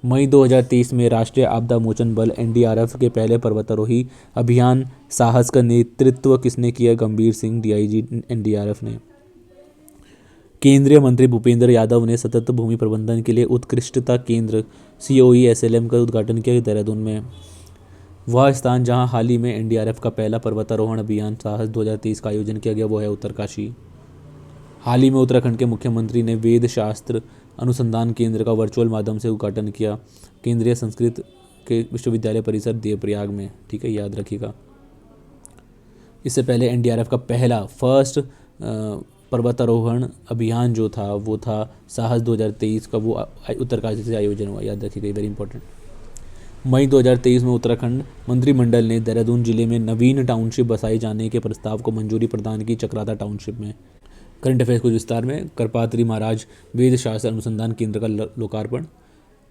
मई 2023 में राष्ट्रीय आपदा मोचन बल एनडीआरएफ के पहले पर्वतारोही अभियान साहस का नेतृत्व किसने किया? गंभीर सिंह, डीआईजी एनडीआरएफ ने। केंद्रीय मंत्री भूपेंद्र यादव ने सतत भूमि प्रबंधन के लिए उत्कृष्टता केंद्र COE/SLM का उद्घाटन किया देहरादून में। वह स्थान जहां हाल ही में एनडीआरएफ का पहला पर्वतारोहण अभियान साहस 2023 का आयोजन किया गया, वो है उत्तरकाशी। हाल ही में उत्तराखंड के मुख्यमंत्री ने वेद शास्त्र अनुसंधान केंद्र का वर्चुअल माध्यम से उद्घाटन किया, केंद्रीय संस्कृत के विश्वविद्यालय परिसर देवप्रयाग में। ठीक है, याद रखिएगा। इससे पहले एनडीआरएफ का पहला फर्स्ट पर्वतारोहण अभियान जो था वो था साहस 2023 का, वो उत्तरकाशी से आयोजन हुआ, याद रखिएगा, वेरी इंपॉर्टेंट। मई 2023 में उत्तराखंड मंत्रिमंडल ने देहरादून जिले में नवीन टाउनशिप बसाए जाने के प्रस्ताव को मंजूरी प्रदान की। चक्राता टाउनशिप में। करंट अफेयर्स कुछ विस्तार में। करपात्री महाराज वेद शास्त्र अनुसंधान केंद्र का लोकार्पण।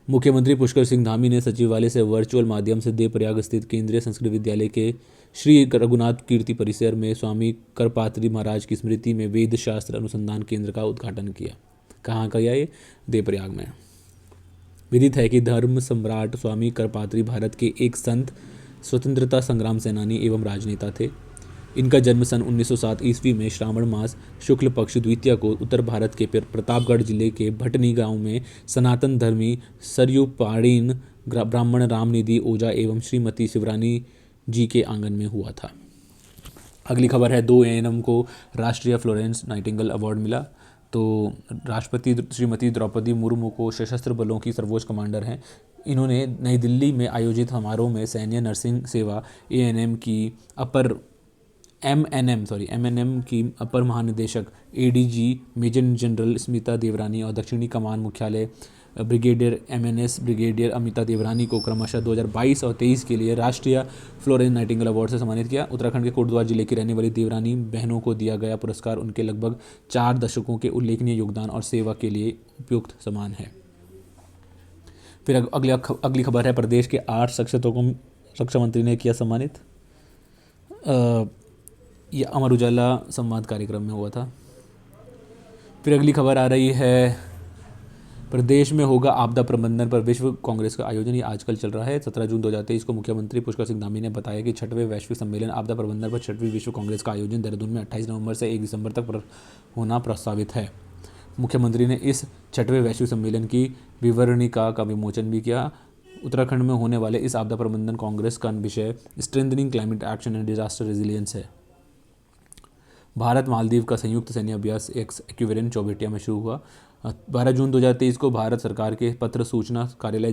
मुख्यमंत्री पुष्कर सिंह धामी ने सचिवालय से वर्चुअल माध्यम से देवप्रयाग स्थित केंद्रीय संस्कृत विद्यालय के श्री रघुनाथ कीर्ति परिसर में स्वामी करपात्री महाराज की स्मृति में वेद शास्त्र अनुसंधान केंद्र का उद्घाटन किया। कहाँ का ये? देवप्रयाग में। विदित है कि धर्म सम्राट स्वामी करपात्री भारत के एक संत, स्वतंत्रता संग्राम सेनानी एवं राजनेता थे। इनका जन्म सन 1907 ईस्वी में श्रावण मास शुक्ल पक्ष द्वितीया को उत्तर भारत के प्रतापगढ़ जिले के भटनी गांव में सनातन धर्मी सरयू पाड़ीन ब्राह्मण रामनिधि ओझा एवं श्रीमती शिवरानी जी के आंगन में हुआ था। अगली खबर है 2 ANM को राष्ट्रीय फ्लोरेंस नाइटिंगेल अवार्ड मिला। तो राष्ट्रपति श्रीमती द्रौपदी मुर्मू को सशस्त्र बलों की सर्वोच्च कमांडर हैं। इन्होंने नई दिल्ली में आयोजित समारोह में सैन्य नर्सिंग सेवा ANM की MNM की अपर महानिदेशक ADG मेजर जनरल स्मिता देवरानी और दक्षिणी कमान मुख्यालय ब्रिगेडियर MNS ब्रिगेडियर अमिता देवरानी को क्रमशः 2022 और 23 के लिए राष्ट्रीय फ्लोरेंस नाइटिंगेल अवार्ड से सम्मानित किया। उत्तराखंड के कोटद्वार जिले की रहने वाली देवरानी बहनों को दिया गया पुरस्कार उनके लगभग 4 दशकों के उल्लेखनीय योगदान और सेवा के लिए उपयुक्त सम्मान है। फिर अगली खबर है प्रदेश के 8 शिक्षकों को रक्षा मंत्री ने किया सम्मानित। ये अमर उजाला संवाद कार्यक्रम में हुआ था। फिर अगली खबर आ रही है प्रदेश में होगा आपदा प्रबंधन पर विश्व कांग्रेस का आयोजन। ये आजकल चल रहा है। 17 जून 2023 को मुख्यमंत्री पुष्कर सिंह धामी ने बताया कि 6वें वैश्विक सम्मेलन आपदा प्रबंधन पर 6वीं विश्व कांग्रेस का आयोजन देहरादून में 28 नवंबर से 1 दिसंबर तक होना प्रस्तावित है। मुख्यमंत्री ने इस 6वें वैश्विक सम्मेलन की विवरणिका का विमोचन भी किया। उत्तराखंड में होने वाले इस आपदा प्रबंधन कांग्रेस का विषय strengthening climate action and disaster resilience है। भारत मालदीव का संयुक्त सैन्य अभ्यास एक्विवेरेंट चौबेटिया में शुरू हुआ। 12 जून 2023 को भारत सरकार के पत्र सूचना कार्यालय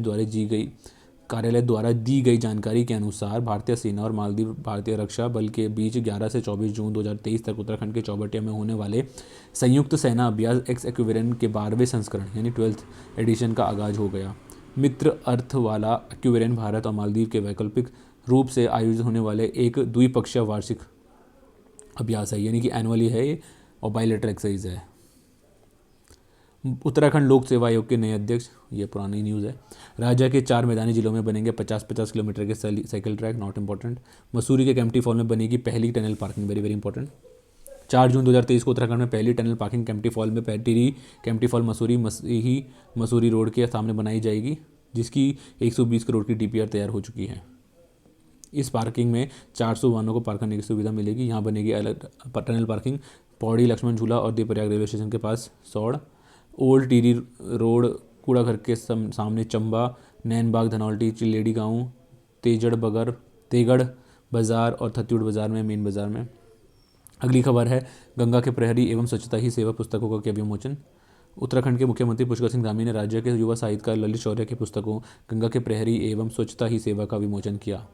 द्वारा दी गई जानकारी के अनुसार भारतीय सेना और मालदीव भारतीय रक्षा बल के बीच 11 से 24 जून 2023 तक उत्तराखंड के चौबटिया में होने वाले संयुक्त सेना अभ्यास एक्विवेरेंट के 12वें संस्करण यानी 12th एडिशन का आगाज हो गया। मित्र अर्थ वाला एक्विवेरेंट भारत और मालदीव के वैकल्पिक रूप से आयोजित होने वाले एक द्विपक्षीय वार्षिक अभ्यास है, यानी कि एनुअली है और बायलैटरल एक्सरसाइज है। उत्तराखंड लोक सेवा आयोग के नए अध्यक्ष, ये पुरानी न्यूज़ है। राज्य के 4 मैदानी जिलों में बनेंगे 50-50 किलोमीटर के cycle track, not important. Mussoorie के केम्प्टी फॉल में बनेगी पहली tunnel parking, very very important. 4 जून 2023 को उत्तराखंड में पहली टनल पार्किंग केम्प्टी फॉल में टिहरी केम्प्टी फॉल मसूरी रोड के सामने बनाई जाएगी, जिसकी 120 करोड़ की DPR तैयार हो चुकी है। इस पार्किंग में 400 वाहनों को पार्क करने की सुविधा मिलेगी। यहाँ बनेगी अलग टनल पार्किंग पौड़ी लक्ष्मण झूला और देवप्रयाग रेलवे स्टेशन के पास सौड़, ओल्ड टीरी रोड कूड़ा घर के सामने चंबा, नैनबाग धनौल्टी चिलेड़ी गांव, तेगढ़ बाज़ार और थत्यूड़ बाज़ार में मेन बाज़ार में। अगली खबर है गंगा के प्रहरी एवं स्वच्छता ही सेवा पुस्तकों का किया विमोचन। उत्तराखंड के मुख्यमंत्री पुष्कर सिंह धामी ने राज्य के युवा साहित्यकार ललित शौर्य की पुस्तकों गंगा के प्रहरी एवं स्वच्छता ही सेवा का विमोचन किया।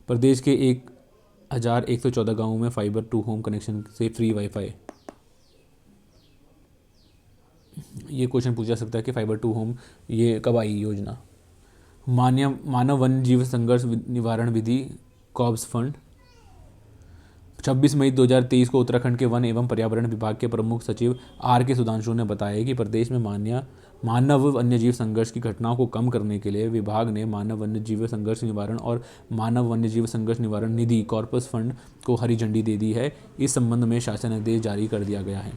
प्रदेश के 1114 गांवों में फाइबर टू होम कनेक्शन से फ्री वाईफाई। ये क्वेश्चन पूछा जा सकता है कि फाइबर टू होम ये कब आई योजना। मानव वन्य जीव संघर्ष निवारण विधि कॉब्स फंड। 26 मई 2023 को उत्तराखंड के वन एवं पर्यावरण विभाग के प्रमुख सचिव RK सुधांशु ने बताया कि प्रदेश में मानव वन्यजीव संघर्ष की घटनाओं को कम करने के लिए विभाग ने मानव वन्यजीव संघर्ष निवारण और मानव वन्यजीव संघर्ष निवारण निधि कॉर्पस फंड को हरी झंडी दे दी है। इस संबंध में शासन आदेश जारी कर दिया गया है।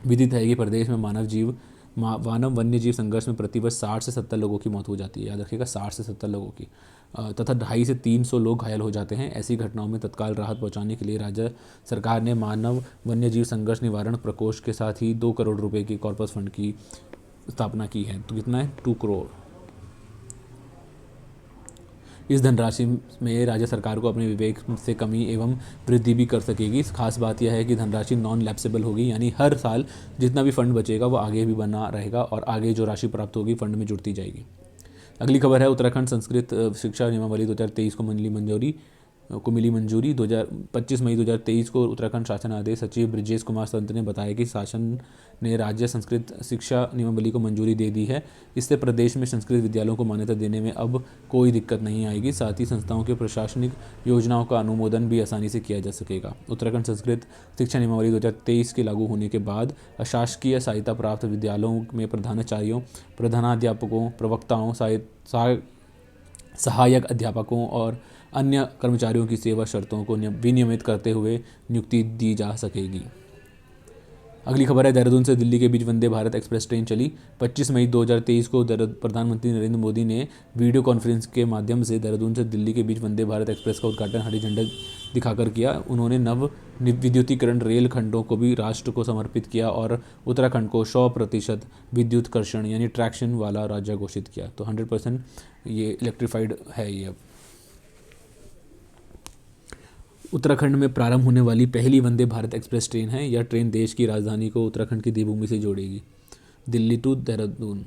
विदित है कि प्रदेश में मानव वन्यजीव संघर्ष में प्रतिवर्ष 60 से 70 लोगों की मौत हो जाती है। याद रखिएगा 60 से 70 लोगों की, तथा 250 से 300 लोग घायल हो जाते हैं। ऐसी घटनाओं में तत्काल राहत पहुंचाने के लिए राज्य सरकार ने मानव वन्यजीव संघर्ष निवारण प्रकोष्ठ के साथ ही 2 करोड़ रुपए की कॉर्पस फंड की स्थापना की है। तो कितना है 2 करोड़। इस धनराशि में राज्य सरकार को अपने विवेक से कमी एवं वृद्धि भी कर सकेगी। खास बात यह है कि धनराशि नॉन लैप्सेबल होगी, यानी हर साल जितना भी फंड बचेगा वो आगे भी बना रहेगा और आगे जो राशि प्राप्त होगी फंड में जुड़ती जाएगी। अगली खबर है उत्तराखंड संस्कृत शिक्षा नियमावली 2023 को मिली मंजूरी। 25 मई 2023 को उत्तराखंड शासन आदेश सचिव ब्रजेश कुमार संत ने बताया कि शासन ने राज्य संस्कृत शिक्षा नियमावली को मंजूरी दे दी है। इससे प्रदेश में संस्कृत विद्यालयों को मान्यता देने में अब कोई दिक्कत नहीं आएगी। साथ ही संस्थाओं के प्रशासनिक योजनाओं का अनुमोदन भी आसानी से किया जा सकेगा। उत्तराखंड संस्कृत शिक्षा नियमावली 2023 के लागू होने के बाद अशासकीय सहायता प्राप्त विद्यालयों में प्रधानाचार्यों, प्रधानाध्यापकों, प्रवक्ताओं, सहायक अध्यापकों और अन्य कर्मचारियों की सेवा शर्तों को विनियमित करते हुए नियुक्ति दी जा सकेगी। अगली खबर है देहरादून से दिल्ली के बीच वंदे भारत एक्सप्रेस ट्रेन चली। 25 मई 2023 को प्रधानमंत्री नरेंद्र मोदी ने वीडियो कॉन्फ्रेंस के माध्यम से देहरादून से दिल्ली के बीच वंदे भारत एक्सप्रेस का उद्घाटन हरी झंडा दिखाकर किया। उन्होंने नव विद्युतीकरण रेल खंडों को भी राष्ट्र को समर्पित किया और उत्तराखंड को 100% विद्युतकर्षण यानी ट्रैक्शन वाला राज्य घोषित किया। तो 100% ये इलेक्ट्रीफाइड है। ये अब उत्तराखंड में प्रारंभ होने वाली पहली वंदे भारत एक्सप्रेस ट्रेन है। यह ट्रेन देश की राजधानी को उत्तराखंड की देवभूमि से जोड़ेगी। दिल्ली टू देहरादून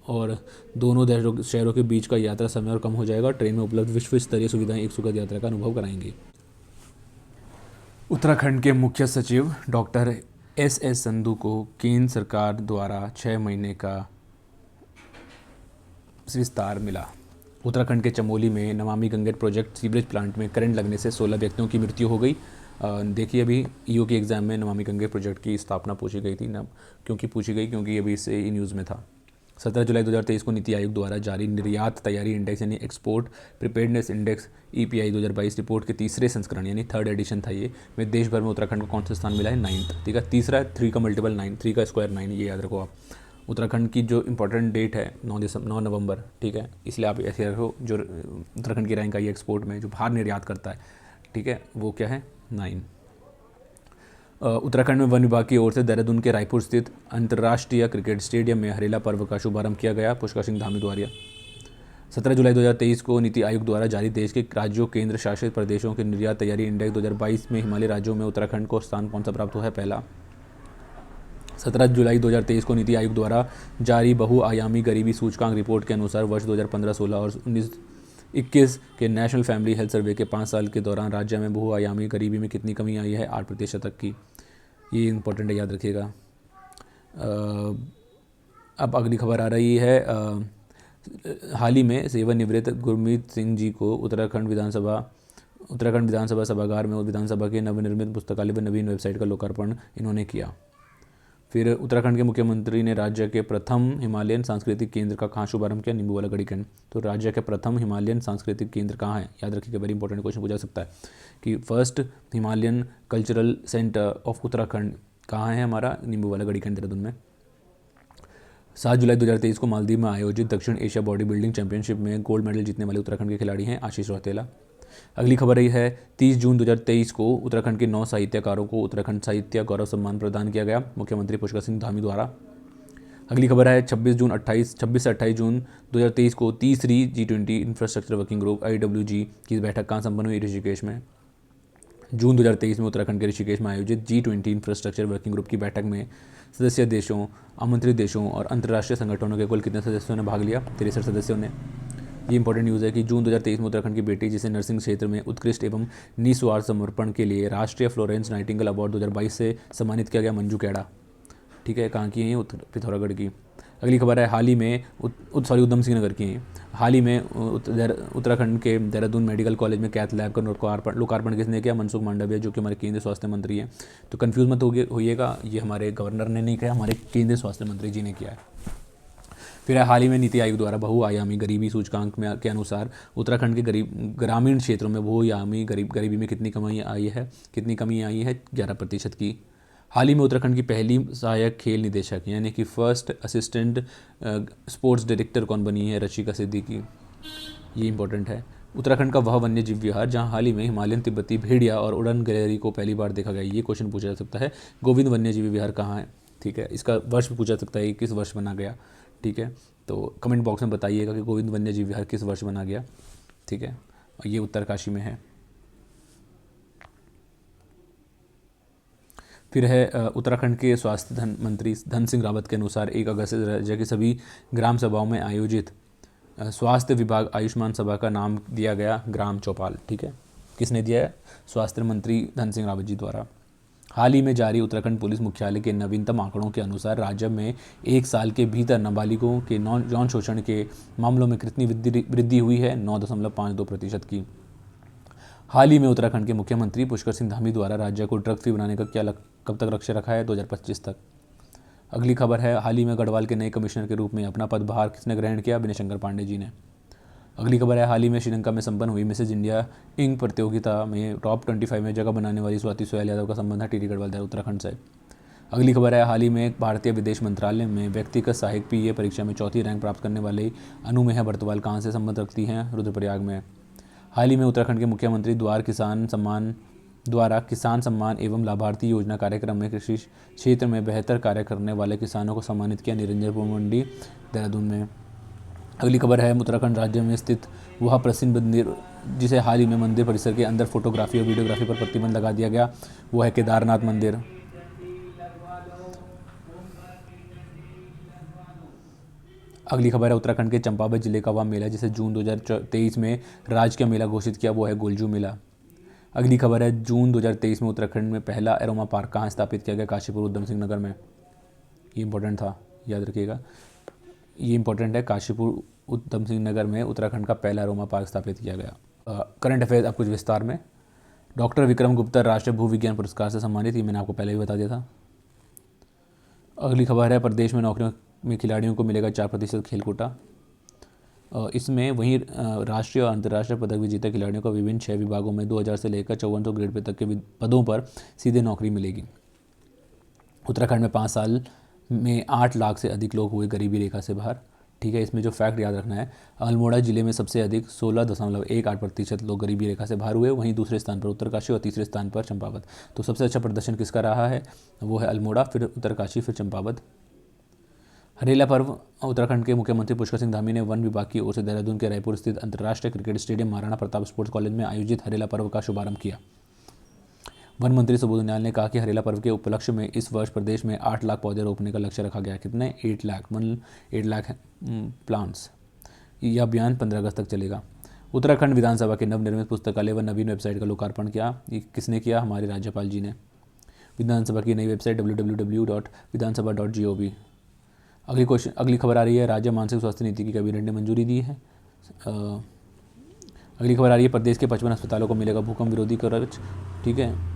और दोनों शहरों के बीच का यात्रा समय और कम हो जाएगा। ट्रेन में उपलब्ध विश्व स्तरीय सुविधाएं एक सुखद यात्रा का अनुभव कराएंगी। उत्तराखंड के मुख्य सचिव डॉक्टर SS संधू को केंद्र सरकार द्वारा 6 महीने का विस्तार मिला। उत्तराखंड के चमोली में Namami Gange project sewerage plant में करंट लगने से 16 व्यक्तियों की मृत्यु हो गई। देखिए अभी EO के एग्ज़ाम में नमामि गंगे प्रोजेक्ट की स्थापना पूछी गई थी ना, क्योंकि अभी इससे ही न्यूज़ में था। 17 जुलाई 2023 को नीति आयोग द्वारा जारी निर्यात तैयारी इंडेक्स यानी export preparedness index EPI 2022 report के तीसरे संस्करण यानी 3rd एडिशन था ये में देश भर में उत्तराखंड को कौन सा स्थान मिला है 9th। ठीक है, तीसरा है 3 का मल्टीपल 9, 3 का स्क्वायर 9, ये याद रखो आप। उत्तराखंड की जो इंपॉर्टेंट डेट है 9 नवंबर, ठीक है, इसलिए आप ऐसे रखो जो उत्तराखंड की रैंक आई एक्सपोर्ट में जो बाहर निर्यात करता है, ठीक है, वो क्या है 9। उत्तराखंड में वन विभाग की ओर से देहरादून के रायपुर स्थित अंतर्राष्ट्रीय क्रिकेट स्टेडियम में हरेला पर्व का शुभारंभ किया गया। पुष्कर सिंह धामी द्वारा 17 जुलाई 2023 को नीति आयोग द्वारा जारी देश के राज्यों केंद्र शासित प्रदेशों के निर्यात तैयारी इंडेक्स 2022 में हिमालय राज्यों में उत्तराखंड को स्थान कौन सा प्राप्त हुआ है पहला। 17 जुलाई 2023 को नीति आयोग द्वारा जारी बहुआयामी गरीबी सूचकांक रिपोर्ट के अनुसार वर्ष 2015-16 और 19-21 के नेशनल फैमिली हेल्थ सर्वे के 5 साल के दौरान राज्य में बहुआयामी गरीबी में कितनी कमी आई है 8% तक की। ये इंपॉर्टेंट है, याद रखिएगा। अब अगली खबर आ रही है हाल ही में सेवानिवृत्त गुरमीत सिंह जी को उत्तराखंड विधानसभा सभागार में विधानसभा के नवनिर्मित पुस्तकालय व नवीन वेबसाइट का लोकार्पण इन्होंने किया। फिर उत्तराखंड के मुख्यमंत्री ने राज्य के प्रथम हिमालयन सांस्कृतिक केंद्र का कहाँ शुभारंभ किया, नींबू वाला गढ़ीकंड। तो राज्य के प्रथम हिमालयन सांस्कृतिक केंद्र कहाँ है, याद रखिएगा, वेरी इंपॉर्टेंट क्वेश्चन पूछा सकता है कि first Himalayan cultural centre of Uttarakhand कहाँ है हमारा, नींबू वाला गढ़ीकंड देहरादून में। 7 जुलाई 2023 को मालदीव में आयोजित दक्षिण एशिया बॉडी बिल्डिंग चैंपियनशिप में गोल्ड मेडल जीतने वाले उत्तराखंड के खिलाड़ी हैं आशीष रौतेला। अगली खबर रही है 30 जून 2023 को उत्तराखंड के 9 साहित्यकारों को उत्तराखंड साहित्य गौरव सम्मान प्रदान किया गया मुख्यमंत्री पुष्कर सिंह धामी द्वारा। अगली खबर है 26 से 28 जून 2023 को तीसरी G20 infrastructure working group IWG की बैठक कहाँ संपन्न हुई? ऋषिकेश में। जून 2023 में उत्तराखंड के ऋषिकेश में आयोजित G20 इंफ्रास्ट्रक्चर वर्किंग ग्रुप की बैठक में सदस्य देशों, आमंत्रित देशों और अंतर्राष्ट्रीय संगठनों के कुल कितने सदस्यों ने भाग लिया? 63 सदस्यों ने। ये इंपॉर्टेंट न्यूज़ है कि जून 2023 में उत्तराखंड की बेटी जिसे नर्सिंग क्षेत्र में उत्कृष्ट एवं निस्वार्थ समर्पण के लिए राष्ट्रीय फ्लोरेंस नाइटिंगेल अवार्ड 2022 से सम्मानित किया गया मंजू कैड़ा। ठीक है, कहाँ की हैं? पिथौरागढ़ की। अगली खबर है हाल ही में उधम सिंह नगर की हैं। हाल ही में उत्तराखंड के देहरादून मेडिकल कॉलेज में कैथ लैब का लोकार्पण किसने किया? मनसुख मांडविया, जो कि हमारे केंद्रीय स्वास्थ्य मंत्री हैं। तो कन्फ्यूज मत होइएगा, ये हमारे गवर्नर ने नहीं किया, हमारे केंद्रीय स्वास्थ्य मंत्री जी ने किया है। फिर हाल ही में नीति आयोग द्वारा बहुआयामी गरीबी सूचकांक में के अनुसार उत्तराखंड के ग्रामीण क्षेत्रों में बहुआयामी गरीबी में कितनी कमी आई है? 11% की। हाल ही में उत्तराखंड की पहली सहायक खेल निदेशक यानी कि फर्स्ट असिस्टेंट स्पोर्ट्स डायरेक्टर कौन बनी है? रशिका सिद्दीकी। ये इंपॉर्टेंट है। उत्तराखंड का वह वन्य जीव विहार जहां हाल ही में हिमालयन तिब्बती भेड़िया और उड़न गिलहरी को पहली बार देखा गया, ये क्वेश्चन पूछा जा सकता है। गोविंद वन्य जीव विहार कहाँ है? ठीक है, इसका वर्ष पूछा जा सकता है, किस वर्ष बना गया? ठीक है, तो कमेंट बॉक्स में बताइएगा कि गोविंद वन्य जीव विहार किस वर्ष बना गया। ठीक है, और ये उत्तरकाशी में है। फिर है उत्तराखंड के स्वास्थ्य मंत्री धन सिंह रावत के अनुसार 1 अगस्त से राज्य की सभी ग्राम सभाओं में आयोजित स्वास्थ्य विभाग आयुष्मान सभा का नाम दिया गया ग्राम चौपाल। ठीक है, किसने दिया है? स्वास्थ्य मंत्री धन सिंह रावत जी द्वारा। हाल ही में जारी उत्तराखंड पुलिस मुख्यालय के नवीनतम आंकड़ों के अनुसार राज्य में 1 साल के भीतर नाबालिगों के यौन शोषण के मामलों में कितनी वृद्धि हुई है? 9.52% की। हाल ही में उत्तराखंड के मुख्यमंत्री पुष्कर सिंह धामी द्वारा राज्य को ड्रग फ्री बनाने का कब तक लक्ष्य रखा है? 2025 तक। अगली खबर है हाल ही में गढ़वाल के नए कमिश्नर के रूप में अपना पदभार किसने ग्रहण किया? विनय शंकर पांडे जी ने। अगली खबर है हाल ही में श्रीलंका में संपन्न हुई मिसेज इंडिया इंक प्रतियोगिता में टॉप 25 में जगह बनाने वाली स्वाति सोहेल यादव का संबंध है टिहरी गढ़वाल उत्तराखंड से। अगली खबर है हाल ही में भारतीय विदेश मंत्रालय में व्यक्तिगत सहायक PA परीक्षा में 4थी रैंक प्राप्त करने वाले अनुमेहा बर्तवाल कहाँ से संबंध रखती हैं? रुद्रप्रयाग में। हाल ही में उत्तराखंड के मुख्यमंत्री द्वारा किसान सम्मान एवं लाभार्थी योजना कार्यक्रम में कृषि क्षेत्र में बेहतर कार्य करने वाले किसानों को सम्मानित किया निरंजनपुर मंडी देहरादून में। अगली खबर है उत्तराखंड राज्य में स्थित वह प्रसिद्ध मंदिर जिसे हाल ही में मंदिर परिसर के अंदर फोटोग्राफी और वीडियोग्राफी पर प्रतिबंध लगा दिया गया, वो है केदारनाथ मंदिर। अगली खबर है उत्तराखंड के चंपावत जिले का वह मेला जिसे जून 2023 में राजकीय मेला घोषित किया, वो है गोलजू मेला। अगली खबर है जून 2023 में उत्तराखंड में पहला एरोमा पार्क कहाँ स्थापित किया गया? काशीपुर उधम सिंह नगर में। ये इंपॉर्टेंट था, याद रखिएगा, ये इंपॉर्टेंट है। काशीपुर उधम सिंह नगर में उत्तराखंड का पहला एरोमा पार्क स्थापित किया गया। करंट अफेयर्स अब कुछ विस्तार में। डॉक्टर विक्रम गुप्ता राष्ट्रीय भूविज्ञान पुरस्कार से सम्मानित, ये मैंने आपको पहले भी बता दिया था। अगली खबर है प्रदेश में नौकरियों में खिलाड़ियों को मिलेगा 4% खेल कोटा। इसमें वहीं राष्ट्रीय और अंतर्राष्ट्रीय पदक विजेता खिलाड़ियों को विभिन्न 6 विभागों में 2000 से लेकर 5400 ग्रेड पे तक के पदों पर सीधे नौकरी मिलेगी। उत्तराखंड में 5 साल में 8 लाख से अधिक लोग हुए गरीबी रेखा से बाहर। ठीक है, इसमें जो फैक्ट याद रखना है, अल्मोड़ा जिले में सबसे अधिक 16.18% लोग गरीबी रेखा से बाहर हुए, वहीं दूसरे स्थान पर उत्तरकाशी और तीसरे स्थान पर चंपावत। तो सबसे अच्छा प्रदर्शन किसका रहा है? वो है अल्मोड़ा, फिर उत्तरकाशी, फिर चंपावत। हरेला पर्व उत्तराखंड के मुख्यमंत्री पुष्कर सिंह धामी ने वन विभाग की ओर से देहरादून के रायपुर स्थित अंतर्राष्ट्रीय cricket stadium Maharana Pratap sports college में आयोजित हरेला पर्व का शुभारंभ किया। वन मंत्री सुबोध उनियाल ने कहा कि हरेला पर्व के उपलक्ष्य में इस वर्ष प्रदेश में 8 लाख पौधे रोपने का लक्ष्य रखा गया। कितने? 8 लाख प्लांट्स। यह अभियान 15 अगस्त तक चलेगा। उत्तराखंड विधानसभा के नवनिर्मित पुस्तकालय व नवीन वेबसाइट का लोकार्पण किया। ये किसने किया? हमारे राज्यपाल जी ने। विधानसभा की नई वेबसाइट www.vidansabha.gov। अगली खबर आ रही है राज्य मानसिक स्वास्थ्य नीति की कैबिनेट ने मंजूरी दी है। अगली खबर आ रही है प्रदेश के 55 अस्पतालों को मिलेगा भूकंप विरोधी कवच। ठीक है,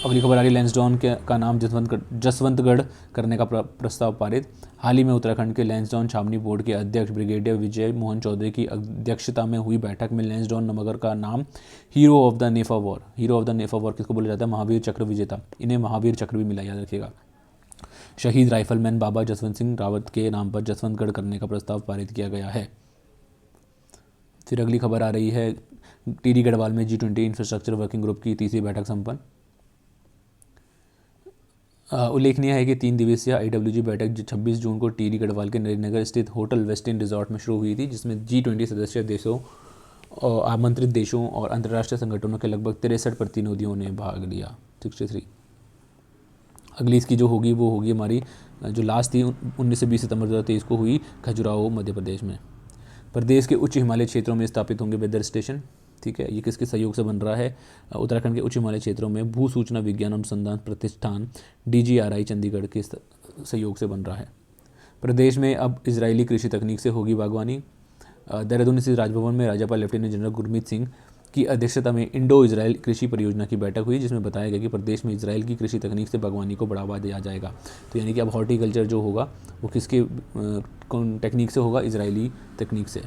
अगली खबर आ रही है लैंसडाउन का नाम जसवंतगढ़ करने का प्रस्ताव पारित। हाल ही में उत्तराखंड के लैंसडाउन छावनी बोर्ड के अध्यक्ष ब्रिगेडियर विजय मोहन चौधरी की अध्यक्षता में हुई बैठक में लैंसडाउन नगर का नाम hero of the NEFA war किसको बोला जाता है? महावीर चक्र विजेता। इन्हें महावीर चक्र भी मिला, याद रखिएगा। शहीद राइफलमैन बाबा जसवंत सिंह रावत के नाम पर जसवंतगढ़ करने का प्रस्ताव पारित किया गया है। फिर अगली खबर आ रही है, टिहरी गढ़वाल में G20 इंफ्रास्ट्रक्चर वर्किंग ग्रुप की तीसरी बैठक संपन्न। उल्लेखनीय है कि 3 दिवसीय IWG बैठक 26 जून को टिहरी गढ़वाल के नरेंद्रनगर स्थित होटल वेस्टिन रिजॉर्ट में शुरू हुई थी, जिसमें G20 सदस्य देशों और आमंत्रित देशों और अंतर्राष्ट्रीय संगठनों के लगभग 63 प्रतिनिधियों ने भाग लिया। 63। अगली इसकी जो होगी वो होगी हमारी जो लास्ट थी 19 से 20 सितंबर 2023 को हुई खजुराहो मध्य प्रदेश में। प्रदेश के उच्च हिमालय क्षेत्रों में स्थापित होंगे वेदर स्टेशन। ठीक है, ये किसके सहयोग से बन रहा है? उत्तराखंड के उच्च हिमालय क्षेत्रों में भू सूचना विज्ञान अनुसंधान प्रतिष्ठान DGRI चंडीगढ़ के सहयोग से बन रहा है। प्रदेश में अब इजरायली कृषि तकनीक से होगी बागवानी। देहरादून स्थित राजभवन में राज्यपाल लेफ्टिनेंट जनरल गुरमीत सिंह की अध्यक्षता में इंडो इजरायल कृषि परियोजना की बैठक हुई, जिसमें बताया गया कि प्रदेश में इजरायल की कृषि तकनीक से बागवानी को बढ़ावा दिया जाएगा। तो यानी कि अब हॉर्टिकल्चर जो होगा वो किसके टेक्निक से होगा? इजरायली तकनीक से।